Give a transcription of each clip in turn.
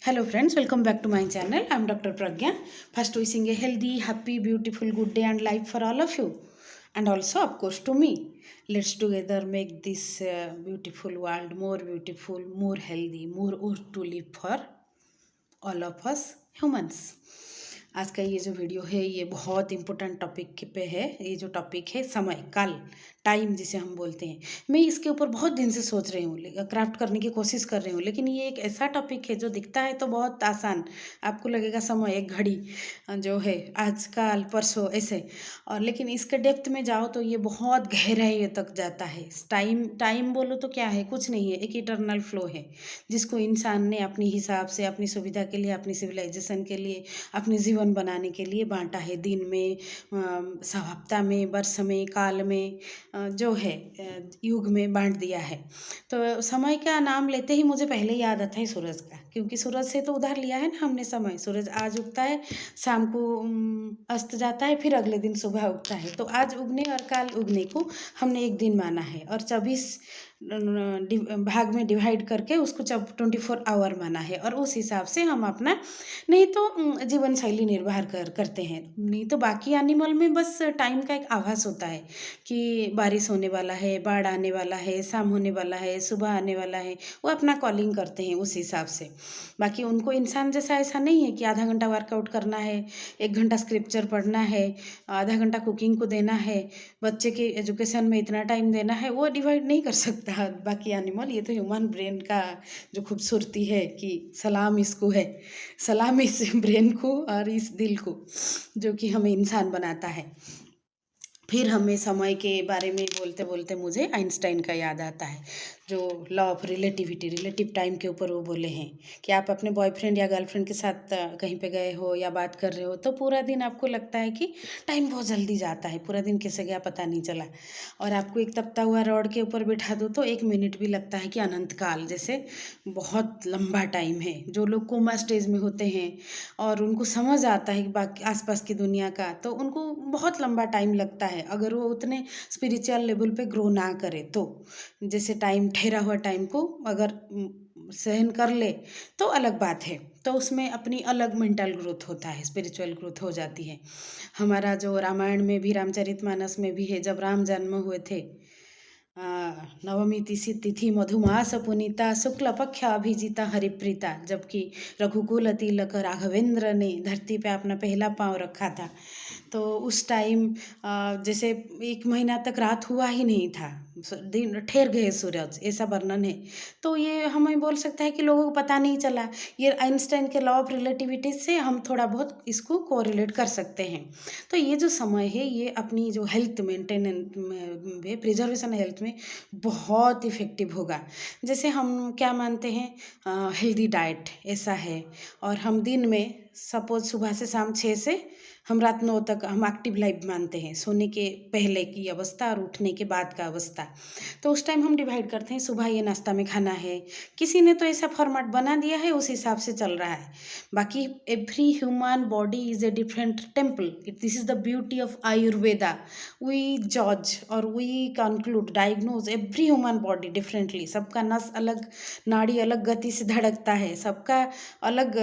Hello friends, welcome back to my channel. I'm Dr. Pragya. First wishing a healthy, happy, beautiful, good day and life for all of you. And also of course to me. Let's together make this beautiful world more beautiful, more healthy, more worth to live for all of us humans. आज का ये जो video है ये बहुत important topic पे है। ये जो टॉपिक है समय काल, टाइम जिसे हम बोलते हैं। मैं इसके ऊपर बहुत दिन से सोच रही हूँ, क्राफ्ट करने की कोशिश कर रही हूँ, लेकिन ये एक ऐसा टॉपिक है जो दिखता है तो बहुत आसान, आपको लगेगा समय एक घड़ी जो है आज काल परसों ऐसे, और लेकिन इसके डेप्थ में जाओ तो ये बहुत गहराई तक जाता है। टाइम टाइम बोलो तो क्या है, कुछ नहीं है, एक इटरनल फ्लो है जिसको इंसान ने अपने हिसाब से, अपनी सुविधा के लिए, अपनी सिविलाइजेशन के लिए, अपने जीवन बनाने के लिए बांटा है। दिन में, हफ्ता में, वर्ष में, काल में, जो है युग में बांट दिया है। तो समय का नाम लेते ही मुझे पहले याद आता है सूरज का, क्योंकि सूरज से तो उधार लिया है ना हमने समय। सूरज आज उगता है, शाम को अस्त जाता है, फिर अगले दिन सुबह उगता है। तो आज उगने और काल उगने को हमने एक दिन माना है और 24 भाग में डिवाइड करके उसको 24 आवर माना है, और उस हिसाब से हम अपना नहीं तो जीवन शैली निर्वाह करते हैं। नहीं तो बाकी एनिमल में बस टाइम का एक आभास होता है कि बारिश होने वाला है, बाढ़ आने वाला है, शाम होने वाला है, सुबह आने वाला है, वो अपना कॉलिंग करते हैं उस हिसाब से। बाकी उनको इंसान जैसा ऐसा नहीं है कि आधा घंटा वर्कआउट करना है, 1 घंटा स्क्रिप्चर पढ़ना है, आधा घंटा कुकिंग को देना है, बच्चे के एजुकेशन में इतना टाइम देना है, वो डिवाइड नहीं कर सकता बाकी एनिमल। ये तो ह्यूमन ब्रेन का जो खूबसूरती है कि सलाम इसको है, सलाम इस ब्रेन को और इस दिल को जो कि हमें इंसान बनाता है। फिर हमें समय के बारे में बोलते बोलते मुझे आइंस्टाइन का याद आता है, जो law of relativity, relative time के ऊपर वो बोले हैं कि आप अपने बॉयफ्रेंड या गर्लफ्रेंड के साथ कहीं पे गए हो या बात कर रहे हो तो पूरा दिन आपको लगता है कि टाइम बहुत जल्दी जाता है, पूरा दिन कैसे गया पता नहीं चला। और आपको एक तपता हुआ रॉड के ऊपर बिठा दो तो 1 मिनट भी लगता है कि अनंत काल जैसे बहुत लंबा टाइम है। जो लोग कोमा स्टेज में होते हैं और उनको समझ आता है कि बाकी आसपास की दुनिया का, तो उनको बहुत लंबा टाइम लगता है अगर वो उतने स्पिरिचुअल लेवल पे ग्रो ना करे तो। जैसे टाइम, ठहरा हुआ टाइम को अगर सहन कर ले तो अलग बात है, तो उसमें अपनी अलग मेंटल ग्रोथ होता है, स्पिरिचुअल ग्रोथ हो जाती है। हमारा जो रामायण में भी, रामचरितमानस में भी है, जब राम जन्म हुए थे, नवमी तिथि मधुमास पुनीता, शुक्ल पक्ष अभिजीता हरिप्रीता, जबकि रघुकुल तिलक राघवेंद्र ने धरती पे अपना पहला पाँव रखा था। तो उस टाइम जैसे 1 महीना तक रात हुआ ही नहीं था, दिन ठहर गए सूरज, ऐसा वर्णन है। तो ये हमें बोल सकता है कि लोगों को पता नहीं चला। ये आइंस्टाइन के लॉ ऑफ रिलेटिविटी से हम थोड़ा बहुत इसको कोरिलेट कर सकते हैं। तो ये जो समय है ये अपनी जो हेल्थ मेंटेनेंस में, प्रिजर्वेशन हेल्थ में बहुत इफ़ेक्टिव होगा। जैसे हम क्या मानते हैं, हेल्दी डाइट ऐसा है, और हम दिन में सपोज सुबह से शाम 6 से हम रात 9 तक हम एक्टिव लाइफ मानते हैं, सोने के पहले की अवस्था और उठने के बाद का अवस्था। तो उस टाइम हम डिवाइड करते हैं, सुबह ये नाश्ता में खाना है, किसी ने तो ऐसा फॉर्मेट बना दिया है, उस हिसाब से चल रहा है। बाकी every human body is a different temple, this is the beauty of Ayurveda. We जज और we conclude, diagnose every human body differently. सबका नस अलग, नाड़ी अलग गति से धड़कता है, सबका अलग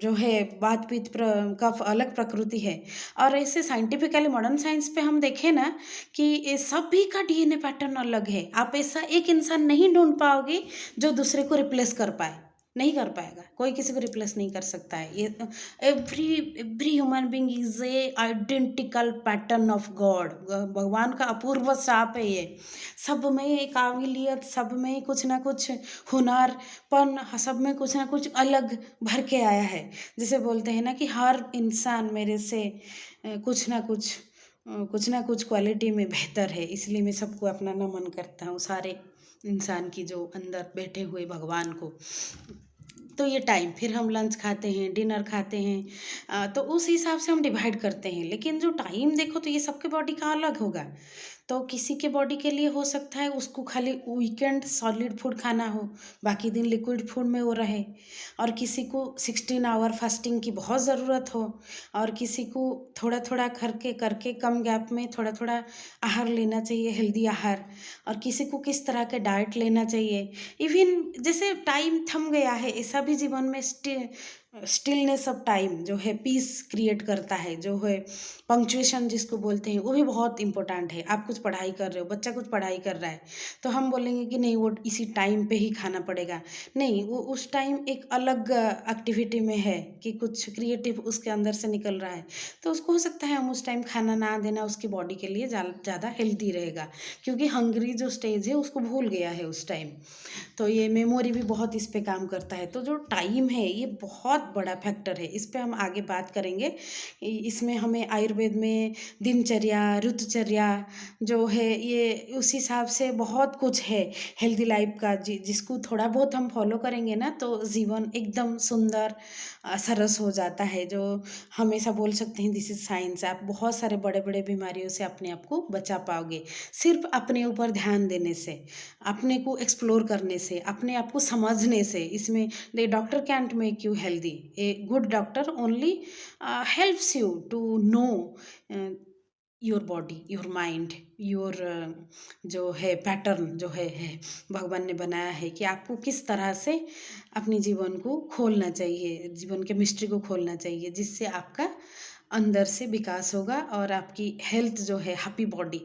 जो है बात पीत का अलग प्रकृति है। और ऐसे साइंटिफिकली मॉडर्न साइंस पे हम देखें ना कि ये सभी का डीएनए पैटर्न अलग है। आप ऐसा एक इंसान नहीं ढूंढ पाओगे जो दूसरे को रिप्लेस कर पाए, नहीं कर पाएगा, कोई किसी को रिप्लेस नहीं कर सकता है। ये every every human being is a identical pattern of God, भगवान का अपूर्व साप है ये। सब में एक काबिलियत, सब में कुछ ना कुछ हुनरपन, सब में कुछ ना कुछ अलग भर के आया है। जैसे बोलते हैं ना कि हर इंसान मेरे से कुछ ना कुछ क्वालिटी में बेहतर है, इसलिए मैं सबको अपना नमन करता हूँ, सारे इंसान की जो अंदर बैठे हुए भगवान को। तो ये टाइम, फिर हम लंच खाते हैं, डिनर खाते हैं, तो उस हिसाब से हम डिवाइड करते हैं। लेकिन जो टाइम देखो तो ये सबके बॉडी का अलग होगा। तो किसी के बॉडी के लिए हो सकता है उसको खाली वीकेंड सॉलिड फूड खाना हो, बाकी दिन लिक्विड फूड में वो रहे, और किसी को 16 आवर फास्टिंग की बहुत ज़रूरत हो, और किसी को थोड़ा थोड़ा करके करके कम गैप में थोड़ा थोड़ा आहार लेना चाहिए, हेल्दी आहार, और किसी को किस तरह के डाइट लेना चाहिए। इवन जैसे टाइम थम गया है, ऐसा भी जीवन में स्टिलनेस ऑफ टाइम जो है पीस क्रिएट करता है, जो है पंक्चुएशन जिसको बोलते हैं, वो भी बहुत इंपॉर्टेंट है। आप कुछ पढ़ाई कर रहे हो, बच्चा कुछ पढ़ाई कर रहा है, तो हम बोलेंगे कि नहीं वो इसी टाइम पे ही खाना पड़ेगा, नहीं, वो उस टाइम एक अलग एक्टिविटी में है कि कुछ क्रिएटिव उसके अंदर से निकल रहा है, तो उसको हो सकता है हम उस टाइम खाना ना देना उसकी बॉडी के लिए ज़्यादा हेल्दी रहेगा, क्योंकि हंग्री जो स्टेज है उसको भूल गया है उस टाइम। तो ये मेमोरी भी बहुत इस पे काम करता है। तो जो टाइम है ये बहुत बड़ा फैक्टर है, इस पे हम आगे बात करेंगे। इसमें हमें आयुर्वेद में दिनचर्या, ऋतुचर्या जो है ये उस हिसाब से बहुत कुछ है हेल्दी लाइफ का, जिसको थोड़ा बहुत हम फॉलो करेंगे ना तो जीवन एकदम सुंदर सरस हो जाता है। जो हमेशा बोल सकते हैं दिस इज साइंस, आप बहुत सारे बड़े बड़े बीमारियों से अपने आप को बचा पाओगे सिर्फ अपने ऊपर ध्यान देने से, अपने को एक्सप्लोर करने से, अपने आप को समझने से। इसमें the doctor can't make you healthy, a good doctor only helps you to know your body, your mind, your जो है पैटर्न जो है भगवान ने बनाया है कि आपको किस तरह से अपने जीवन को खोलना चाहिए, जीवन के मिस्ट्री को खोलना चाहिए, जिससे आपका अंदर से विकास होगा और आपकी हेल्थ जो है हैप्पी बॉडी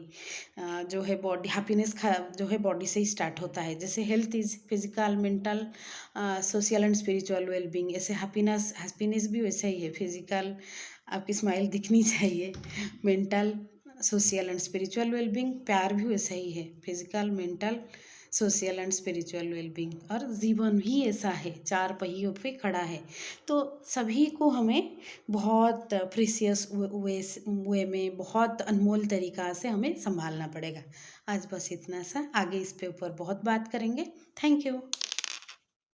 जो है बॉडी हैप्पीनेस जो है बॉडी से ही स्टार्ट होता है। जैसे health is physical, mental, social and spiritual wellbeing, ऐसे हैप्पीनेस हैप्पीनेस भी वैसे ही है। फिजिकल आपकी स्माइल दिखनी चाहिए, mental, social and spiritual wellbeing, प्यार भी वैसा ही है, physical, mental, social and spiritual wellbeing. और जीवन भी ऐसा है, चार पहियों पे खड़ा है। तो सभी को हमें बहुत प्रीसियस वे में, बहुत अनमोल तरीका से हमें संभालना पड़ेगा। आज बस इतना सा, आगे इस पे ऊपर बहुत बात करेंगे। Thank you.